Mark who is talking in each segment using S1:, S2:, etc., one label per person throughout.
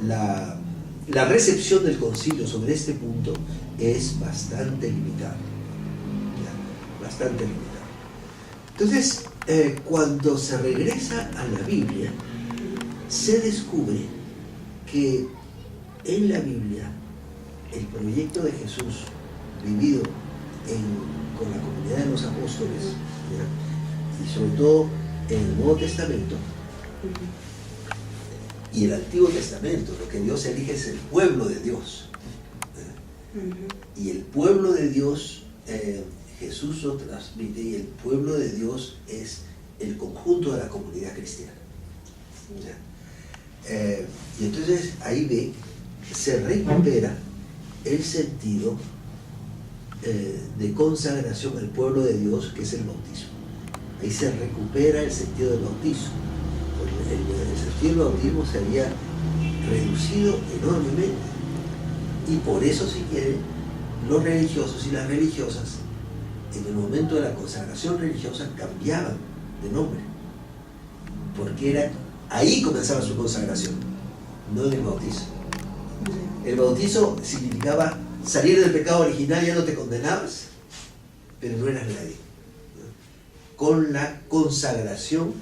S1: la recepción del concilio sobre este punto es bastante limitada. Bastante limitada. Entonces, cuando se regresa a la Biblia, se descubre que en la Biblia el proyecto de Jesús vivido con la comunidad de los apóstoles, ¿ya? Y sobre todo en el Nuevo Testamento y el Antiguo Testamento, lo que Dios elige es el pueblo de Dios, y el pueblo de Dios Jesús lo transmite, y el pueblo de Dios es el conjunto de la comunidad cristiana, y entonces ahí se recupera el sentido de consagración al pueblo de Dios, que es el bautismo. Ahí se recupera el sentido del bautismo. El sentido del bautismo se había reducido enormemente, y por eso, si quieren, los religiosos y las religiosas en el momento de la consagración religiosa cambiaban de nombre, porque ahí comenzaba su consagración, no en el bautizo. El bautizo significaba salir del pecado original, ya no te condenabas, pero no eras nadie. Con la consagración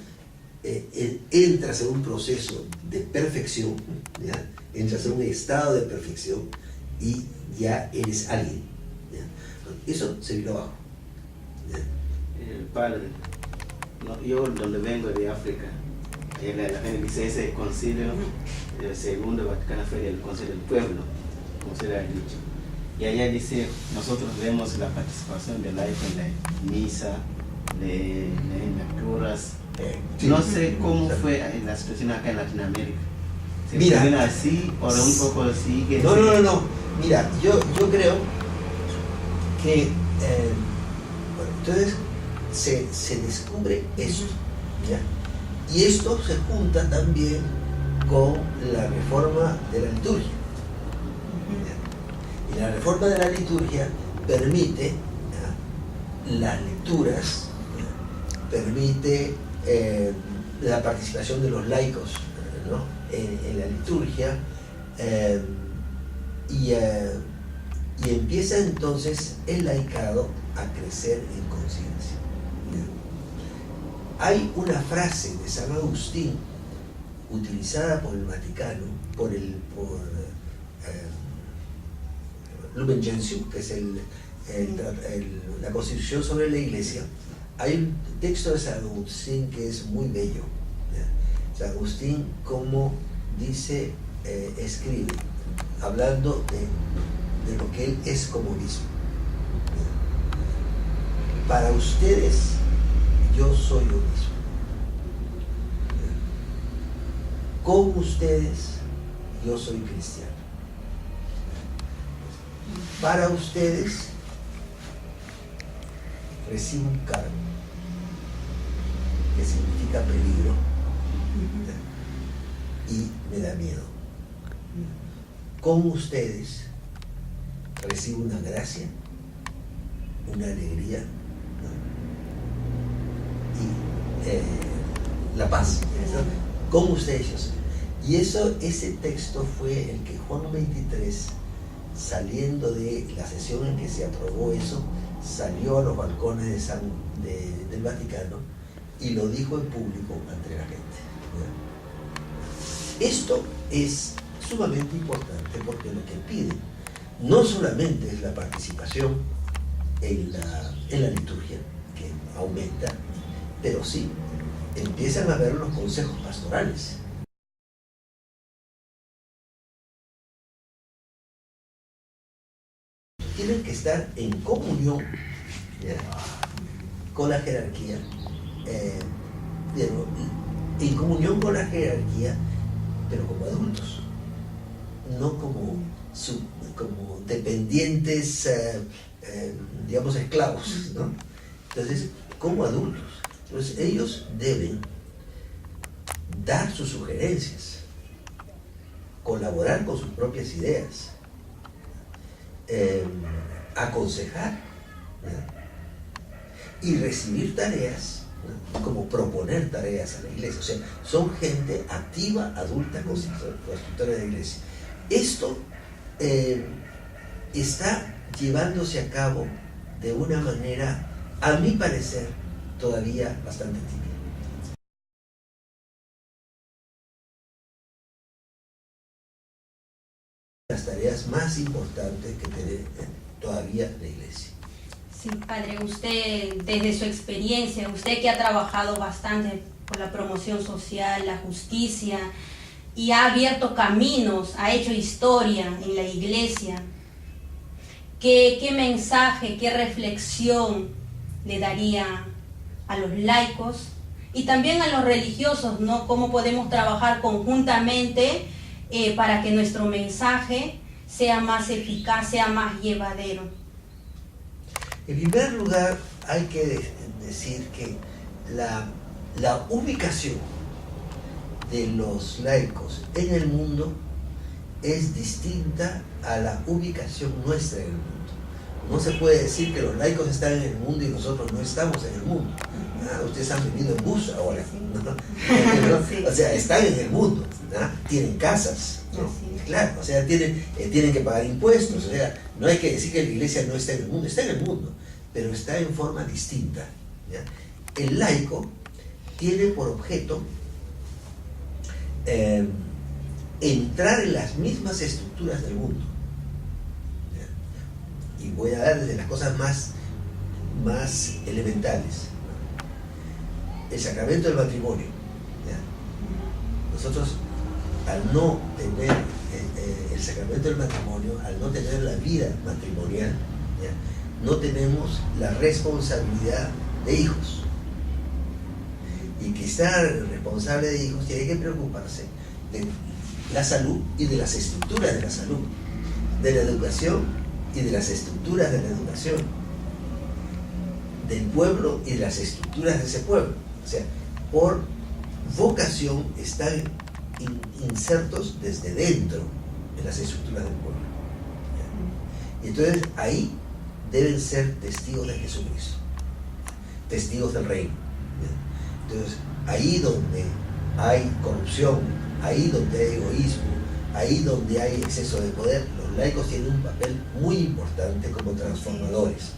S1: entras en un proceso de perfección, ¿ya? Entras en un estado de perfección y ya eres alguien, ¿ya? Eso se vino abajo, ¿ya?
S2: Padre, yo donde vengo de África, la gente dice ese concilio, el segundo Vaticano fue el concilio del pueblo, como se le ha dicho. Y allá dice, nosotros vemos la participación del laico en la misa, de lecturas.
S1: Sí.
S2: No sé cómo fue la situación acá en Latinoamérica. ¿Se
S1: Mira,
S2: funciona así o un poco así?
S1: No. Mira, yo creo que bueno, entonces se descubre esto, ¿ya? Y esto se junta también con la reforma de la liturgia, ¿ya? Y la reforma de la liturgia permite, ¿ya?, las lecturas, ¿ya?, permite la participación de los laicos, ¿no?, en la liturgia, y empieza entonces el laicado a crecer en conciencia. Hay una frase de San Agustín utilizada por el Vaticano, por Lumen Gentium, que es la Constitución sobre la Iglesia. Hay un texto de San Agustín que es muy bello, ¿ya? San Agustín, como dice, escribe, hablando de lo que él es como mismo. Para ustedes, yo soy lo mismo. Con ustedes, yo soy cristiano. Para ustedes, recibo un cargo, que significa peligro, y me da miedo. Con ustedes, recibo una gracia, una alegría, y la paz, ¿no? Con ustedes yo soy. Y ese texto fue el que Juan XXIII, saliendo de la sesión en que se aprobó eso, salió a los balcones del Vaticano y lo dijo en público ante la gente, ¿ya? Esto es sumamente importante, porque lo que pide no solamente es la participación en la liturgia, que aumenta, pero sí empiezan a ver los consejos pastorales. Tienen que estar en comunión, ¿ya?, con la jerarquía, pero en comunión con la jerarquía, pero como adultos, no como dependientes, digamos, esclavos, ¿no? Entonces, como adultos. Entonces, ellos deben dar sus sugerencias, colaborar con sus propias ideas, aconsejar, ¿ya?, y recibir tareas ¿no? Como proponer tareas a la iglesia. O sea, son gente activa, adulta, constructora de iglesia. Esto está llevándose a cabo de una manera, a mi parecer, todavía bastante tímida. Las tareas más importantes que tiene todavía la iglesia.
S3: Sí, padre, usted desde su experiencia, usted que ha trabajado bastante por la promoción social, la justicia, y ha abierto caminos, ha hecho historia en la iglesia, ¿qué mensaje, qué reflexión le daría a los laicos y también a los religiosos, ¿no? ¿Cómo podemos trabajar conjuntamente para que nuestro mensaje sea más eficaz, sea más llevadero?
S1: En primer lugar, hay que decir que la ubicación de los laicos en el mundo es distinta a la ubicación nuestra en el mundo. No se puede decir que los laicos están en el mundo y nosotros no estamos en el mundo. ¿Ah? Ustedes han venido en bus ahora, ¿no?
S3: Sí.
S1: O sea, están en el mundo, ¿ah? Tienen casas, ¿no?
S3: Sí.
S1: Claro, o sea, tienen que pagar impuestos. O sea, no hay que decir que la iglesia no está en el mundo, está en el mundo, pero está en forma distinta, ¿ya? El laico tiene por objeto entrar en las mismas estructuras del mundo, ¿ya? Y voy a dar desde las cosas más elementales. El sacramento del matrimonio, ¿ya? Nosotros, al no tener el sacramento del matrimonio, al no tener la vida matrimonial, ¿ya?, no tenemos la responsabilidad de hijos. Y que sea responsable de hijos tiene que preocuparse de la salud y de las estructuras de la salud, de la educación y de las estructuras de la educación, del pueblo y de las estructuras de ese pueblo. O sea, por vocación están insertos desde dentro de las estructuras del pueblo. ¿Ya? Y entonces ahí deben ser testigos de Jesucristo, testigos del reino. ¿Ya? Entonces, ahí donde hay corrupción, ahí donde hay egoísmo, ahí donde hay exceso de poder, los laicos tienen un papel muy importante como transformadores.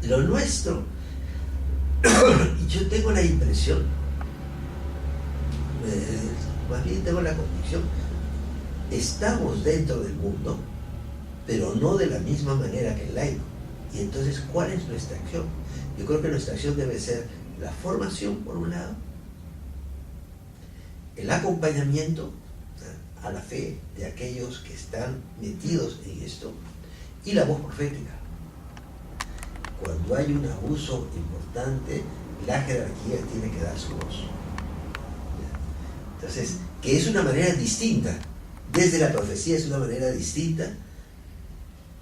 S1: Lo nuestro, yo tengo la impresión, más bien tengo la convicción, estamos dentro del mundo, pero no de la misma manera que el laico. Y entonces, ¿cuál es nuestra acción? Yo creo que nuestra acción debe ser la formación, por un lado, el acompañamiento a la fe de aquellos que están metidos en esto, y la voz profética. Cuando hay un abuso importante, la jerarquía tiene que dar su voz. Entonces, que es una manera distinta, desde la profecía es una manera distinta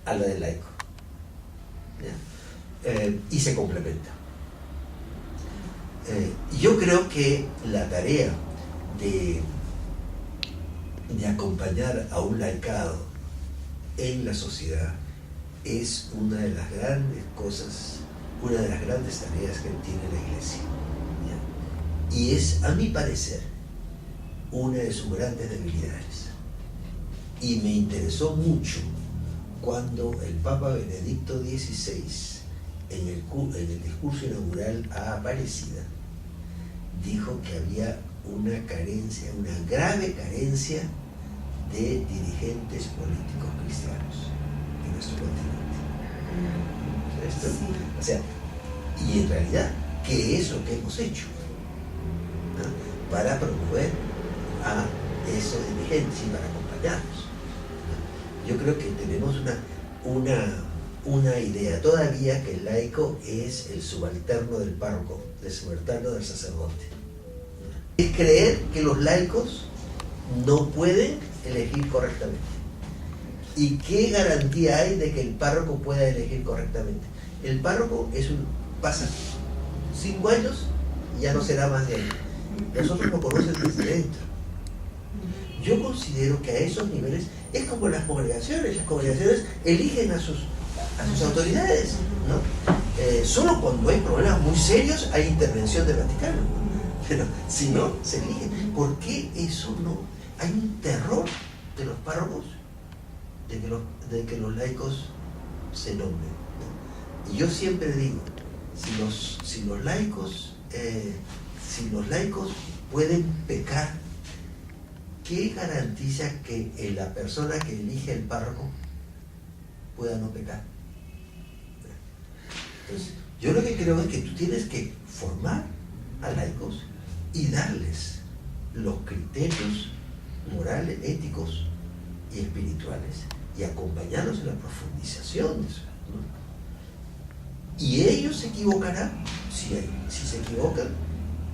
S1: a la del laico. Y se complementa. Yo creo que la tarea de acompañar a un laicado en la sociedad es una de las grandes cosas, una de las grandes tareas que tiene la iglesia, ¿ya? Y es, a mi parecer, una de sus grandes debilidades. Y me interesó mucho cuando el Papa Benedicto XVI, en el discurso inaugural a Aparecida, dijo que había una carencia, una grave carencia de dirigentes políticos cristianos en nuestro continente. Esto, o sea, y en realidad, ¿qué es lo que hemos hecho, ¿no?, para promover a esos dirigentes y para acompañarlos? ¿No? Yo creo que tenemos una idea todavía que el laico es el subalterno del párroco, el subalterno del sacerdote. Es creer que los laicos no pueden elegir correctamente. ¿Y qué garantía hay de que el párroco pueda elegir correctamente? El párroco pasa 5 años y ya no será más de ahí. Nosotros lo conocemos desde dentro. Yo considero que a esos niveles es como las congregaciones eligen a sus autoridades, ¿no? Solo cuando hay problemas muy serios hay intervención del Vaticano, pero si no, se elige. ¿Por qué eso no? Hay un terror de los párrocos de que los laicos se nombren. Y yo siempre digo, si los laicos pueden pecar, ¿qué garantiza que la persona que elige el párroco pueda no pecar? Entonces, yo lo que creo es que tú tienes que formar a laicos y darles los criterios morales, éticos y espirituales y acompañarlos en la profundización de eso, ¿no? Y ellos se equivocarán. Si se equivocan,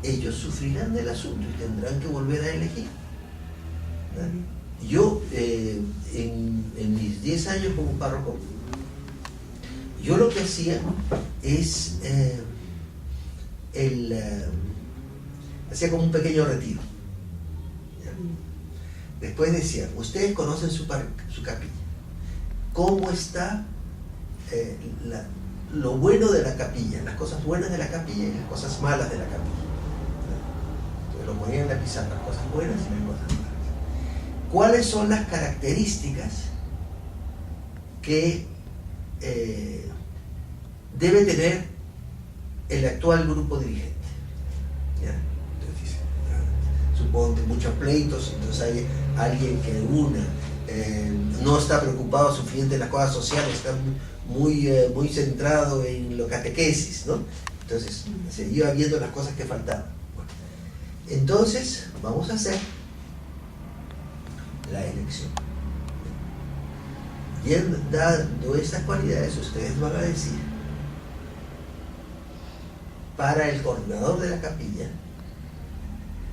S1: ellos sufrirán del asunto y tendrán que volver a elegir. Yo, en mis 10 años como párroco, yo lo que hacía es hacía como un pequeño retiro. ¿Ya? Después decía, ustedes conocen su capilla. ¿Cómo está lo bueno de la capilla, las cosas buenas de la capilla y las cosas malas de la capilla? Entonces lo ponían en la pizarra, las cosas buenas y las cosas malas. ¿Cuáles son las características que debe tener el actual grupo dirigente? ¿Ya? Entonces dice, supongo que muchos pleitos, entonces hay alguien que no está preocupado suficiente en las cosas sociales, está muy centrado en lo catequesis, ¿no? Entonces se iba viendo las cosas que faltaban. Bueno, entonces vamos a hacer la elección. Bien, dando estas cualidades, ustedes van a decir para el coordinador de la capilla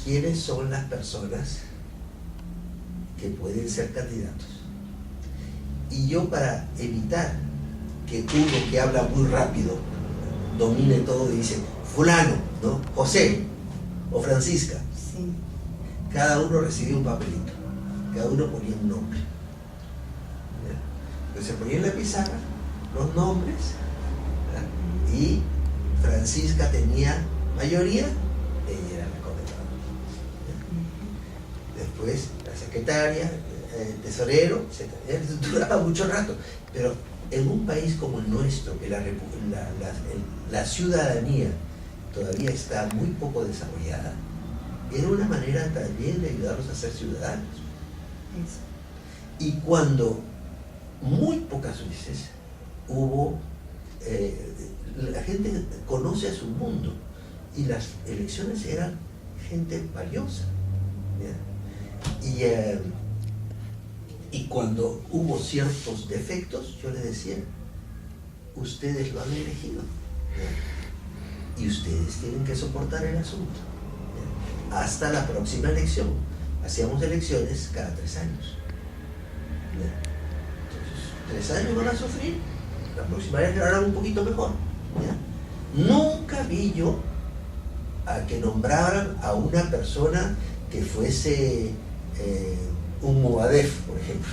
S1: quiénes son las personas que pueden ser candidatos. Y yo, para evitar que uno que habla muy rápido domine todo y dice fulano, ¿no? José o Francisca,
S3: Sí.
S1: cada uno recibía un papelito, cada uno ponía un nombre. Entonces se ponía en la pizarra los nombres, ¿verdad? Y Francisca tenía mayoría, ella era la coordinadora. Después la secretaria, el tesorero, etc. Duraba mucho rato, pero en un país como el nuestro, que la ciudadanía todavía está muy poco desarrollada, era una manera también de ayudarlos a ser ciudadanos. Y cuando muy pocas veces hubo, la gente conoce a su mundo y las elecciones eran gente valiosa, ¿ya? Y cuando hubo ciertos defectos, yo les decía, ustedes lo han elegido, ¿ya? Y ustedes tienen que soportar el asunto, ¿ya? Hasta la próxima elección. Hacíamos elecciones cada 3 años, ¿ya? Entonces, 3 años van a sufrir, la próxima vez lo harán un poquito mejor, ¿ya? Nunca vi yo a que nombraran a una persona que fuese un Movadef, por ejemplo.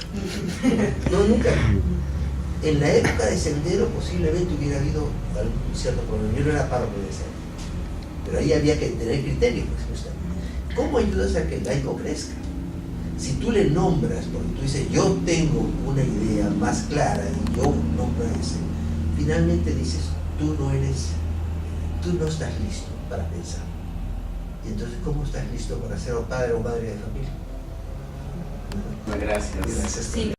S1: No, nunca. En la época de Sendero posiblemente hubiera habido algún cierto problema. Yo no era párroco de ese año, pero ahí había que tener criterio, pues, justamente. ¿Cómo ayudas a que el laico crezca? Si tú le nombras, porque tú dices, yo tengo una idea más clara y yo nombro a ese, finalmente dices, tú no estás listo para pensar. Y entonces, ¿cómo estás listo para ser padre o madre de familia?
S2: Gracias.
S1: Gracias.
S3: Sí.